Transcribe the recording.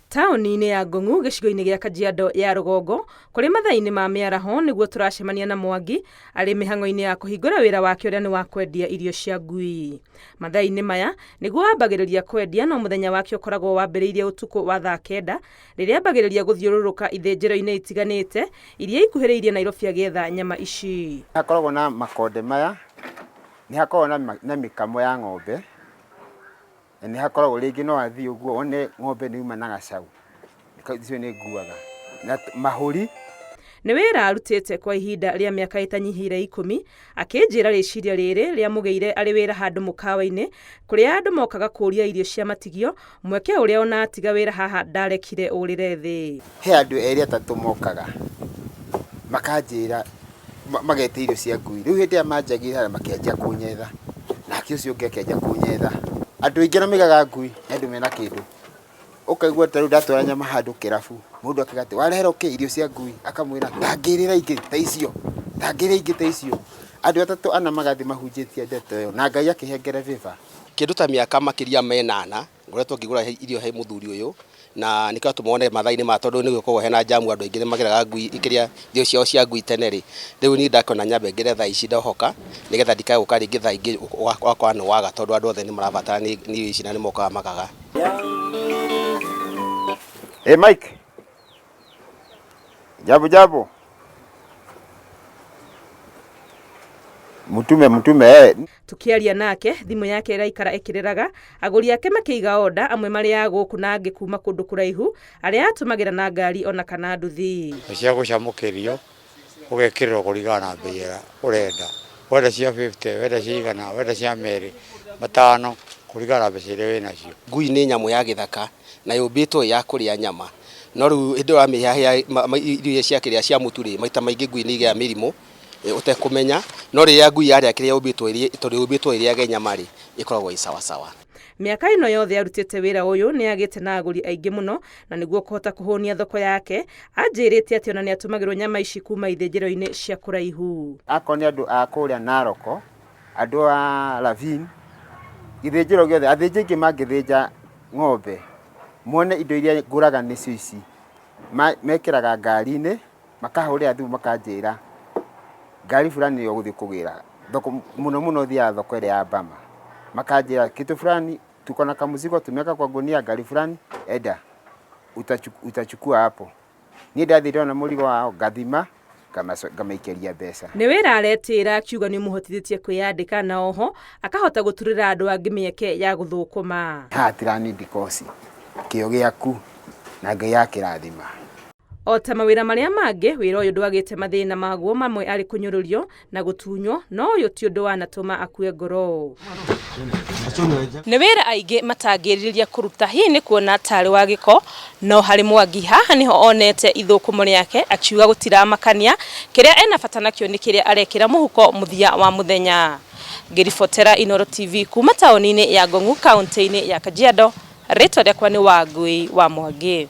Taũni-inĩ ya Ngong'u gĩcigo-inĩ gĩa Kajiado ya rũgongo kũrĩ mathaa-inĩ ma mĩaraho nĩguo tũracemania na Mwangi arĩ mĩhang'o-inĩ ya kũhingũra wĩra wake ũrĩa nĩ wa kwendia irio cia ngui. Mathaa-inĩ maya nĩguo ambagĩrĩria kwendia, no mũthenya wake ũkoragwo wambĩrĩirie ũtukũ wa thaa 9 rĩrĩa ambagĩrĩria gũthiũrũrũka ithĩnjĩro-inĩ itiganĩte iria ikuhĩrĩirie Nairobi agĩetha nyama ici. Hakoragwo na makonde maya, nĩ hakoragwo na mĩkamo ya ng'ombe, nĩ hakoragwo rĩngĩ no athiĩ ũguo one ng'ombe nĩ uma na gacaũ, icio nĩ nguaga na mahũri. Nĩ wĩra arutĩte kwa ihinda rĩa mĩaka ĩtanyihĩire 10, akĩnjĩra rĩciria rĩrĩ rĩa mũgeire arĩ wĩra handũ mũkawa-inĩ kũrĩa andũ mokaga kũria irio cia matigio, mweke ũrĩa ona atiga wĩra haha ndarekire ũrĩre thĩ. He andũ erĩ atatũ mokaga makanjĩra magete irio cia ngui, rĩu hĩndĩ ĩrĩa manjagĩra makĩanjia kũnyetha, nake ũcio ũngĩ akĩanjia kũnyetha. Andũ aingĩ na mĩgaga ngui nĩ andũ mena kĩndũ, ũkaigua ta rĩu ndatwara nyama handũ kĩrabu, mũndũ akiuga atĩ warehera irio cia ngui, akamwĩra ndangĩrĩra ingĩ ta icio, ndangĩrĩra ingĩ ta icio. Andũ atatũ ana magathi mahunjĩtie ndeto ĩyo na Ngai akĩhengere vĩva. Kĩndũ ta mĩaka makĩria ma 8 ngoretwo ngĩgũra irio he mũthuri ũyũ, na nĩkĩo tũmone mathaa-inĩ ma tondũ nĩguo koragwo hena jamu, andũ aingĩ nĩ mageraga ngui ikĩrĩa irio ciao cia ngui tene rĩ. Rĩu niĩ ndakona nyambe ngere thaa ici ndohoka nĩgetha ndikae gũka rĩngĩ thaa ingĩ wakwa nĩ waga, tondũ andũ othe nĩ marabatara nĩ irio ici na nĩ mokaga magaga. Hey Mike, jambo mutume. Tukiaria nake thimũ yake ĩraikara ĩkĩrĩraga, agũri ake makĩiga oda, amwe marĩ ya gũkũ na angĩ kuma kũndũ kũraihu, arĩa atũmagĩra na ngari ona kana nduthi. Cia gũcamũkĩrio ũgekĩrĩrwo kũringana na bei ĩrĩa ũrenda, wenda cia 50, wenda cia 100, wenda cia 2, 5 kũringana na mbeca iria wĩnacio. Ngui nĩ nyamũ ya gĩthaka na yũmbĩtwo ya kũrĩa nyama, no rĩu hĩndĩ ĩyo wamĩhahia irio ciakĩrĩa cia mũtu rĩ, maita maingĩ ngui nĩ igĩa mĩrimũ ũtekũmenya, no rĩrĩa ngui yarĩa kĩrĩa yũmbĩtwo ĩrĩage nyama rĩ, ĩkoragwo ĩ sawa sawa. Mĩaka ĩno yothe arutĩte wĩra ũyũ nĩ agĩte na agũri aingĩ mũno, na nĩguo kũhota kũhũnia thoko yake anjĩrĩte atĩ ona nĩ atũmagĩrwo nyama ici kuma ithĩnjĩro-inĩ cia kũraihu. Akorwo nĩ andũ a kũrĩa Naroko, andũ a Lavin, ithĩnjĩro gĩothe, athĩnji aingĩ mangĩthĩnja ng'ombe muone indo iria ngũraga nĩcio ici, mekĩraga ngari-inĩ, makahũrĩra thimũ makanjĩra ngari fulani nĩ ũgũthiĩ kũgĩra thoko, mũno thiaga thoko ĩrĩa ya Bama, makanjĩra kitu fulani tuko na kamzigo tumeweka kwa gunia gari fulani, eda utachukua hapo. Niĩ ndathire na mũrigo wao gathima ngamaikĩria mbeca. Nĩ wĩra aretĩra akiuga nĩ mũhotithĩtie kwĩyandĩka, na oho akahota gũturĩra andũ angĩ mĩeke ya gũthũkũma. Hatirani ndikosi kĩo gĩaku na Ngai akĩrathima. O ta mawĩra marĩa mangĩ, wĩra ũyũ ndwagĩte mathĩna maguo, mamwe arĩ kũnyũrũrio na gũtunywo, no ũyũ ti ũndũ wanatũma akue ngoro. Nĩ wĩra aingĩ matangĩrĩria kũruta, hihi nĩ kuona tarĩ wa gĩko, no harĩ Mwangi haha nĩho onete ithũkũmo rĩake, akiuga gũtiramakania, kĩrĩa ena bata nakĩo nĩ kĩrĩa arekĩra mũhuko mũthia wa mũthenya. Ngĩribotera Inooro TV kuma taũni-inĩ ya Ngong'u, kaũntĩ-inĩ ya Kajiado, rĩtwa rĩakwa nĩ Wangui wa Mwangi.